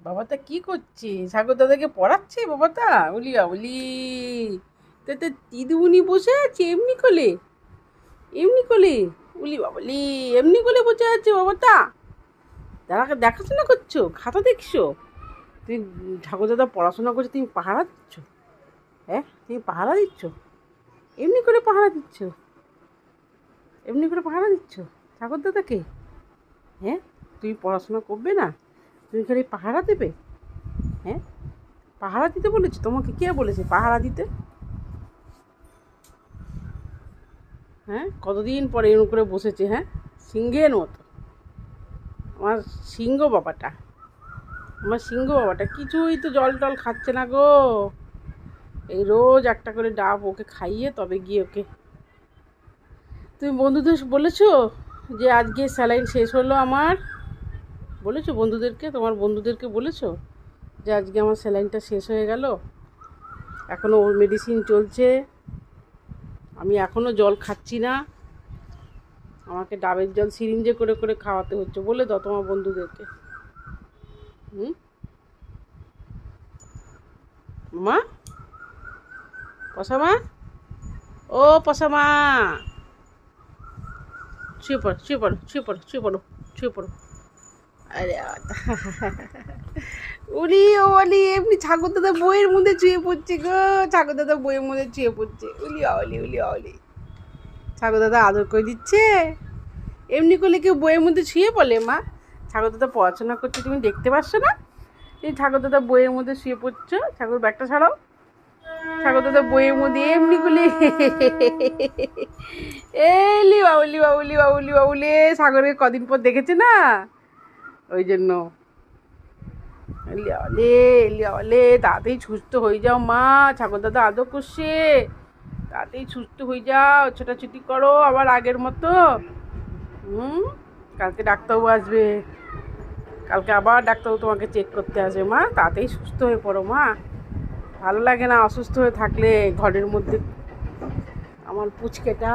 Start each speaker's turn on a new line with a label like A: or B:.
A: বাবাটা কি করছে? সাগর দাদাকে পড়াচ্ছে বাবাটা? বলি বাবলি, তো দিদিমণি বসে আছে এমনি কোলে, এমনি কোলে, বলি বাবলি, এমনি কোলে বসে আছে বাবাটা। দাদাকে দেখাশোনা করছো, খাতা দেখছো? তুমি ঠাকুর দাদা পড়াশোনা করছো, তুমি পাহারা দিচ্ছ? হ্যাঁ, তুমি পাহারা দিচ্ছ? এমনি করে পাহারা দিচ্ছ? এমনি করে পাহারা দিচ্ছ ঠাকুর দাদাকে? হ্যাঁ, তুমি পড়াশোনা করবে না, তুমি খালি পাহারা দেবে? হ্যাঁ, পাহারা দিতে বলেছে তোমাকে? কে বলেছে পাহারা দিতে? হ্যাঁ, কতদিন পরে এরকম করে বসেছে, হ্যাঁ, সিংহের মতো। আমার সিংহ বাবাটা, আমার সিংহ বাবাটা কিছুই তো জল টল খাচ্ছে না গো। এই রোজ একটা করে ডাব ওকে খাইয়ে তবে গিয়ে ওকে। তুমি বন্ধুদের বলেছো যে আজকে স্যালাইন শেষ হলো আমার? বলেছো বন্ধুদেরকে? তোমার বন্ধুদেরকে বলেছো যে আজকে আমার স্যালাইনটা শেষ হয়ে গেল, এখনও ওর মেডিসিন চলছে, আমি এখনও জল খাচ্ছি না, আমাকে ডাবের জল সিরিঞ্জে করে করে খাওয়াতে হচ্ছে? বলে দাও তোমার বন্ধুদেরকে। হুম, মা, পশামা, ও পশামা, শুয়ে পড়ো, শুয়ে পড়ো, শুয়ে পড়ো, শুয়ে পড়ো, শুয়ে পড়ো। আরে উনি ও বলি এমনি ঠাকুর দাদা বইয়ের মধ্যে শুয়ে পড়ছে গো, ঠাকুর দাদা বইয়ের মধ্যে শুয়ে পড়ছে। উলি আওলি, উলি আওলি, ঠাকুর দাদা আদর করে দিচ্ছে। এমনি করলে কেউ বইয়ের মধ্যে শুয়ে পড়ে মা? ঠাকুর দাদা পড়াশোনা করছে, তুমি দেখতে পাচ্ছ না? এই ঠাকুর দাদা বইয়ের মধ্যে শুয়ে পড়ছো। ঠাকুর ব্যাগটা ছাড়াও। ঠাকুর দাদা বইয়ের মধ্যে এমনি করলে এলি বাবুলি, বাবুলি, বাবুলি, বাবুলি, সাগরকে কদিন পর দেখেছে না, ওই জন্য। এলে এলে তাড়াতাড়ি সুস্থ হয়ে যাও মা, ঠাকুর দাদা আদর করছে, তাড়াতাড়ি সুস্থ হয়ে যাও, ছোটাছুটি করো আবার আগের মতো। কালকে ডাক্তারবাবু আসবে, কালকে আবার ডাক্তারবাবু তোমাকে চেক করতে আসবে মা, তাড়াতাড়ি সুস্থ হয়ে পড়ো মা। ভালো লাগে না অসুস্থ হয়ে থাকলে ঘরের মধ্যে। আমার পুচকেটা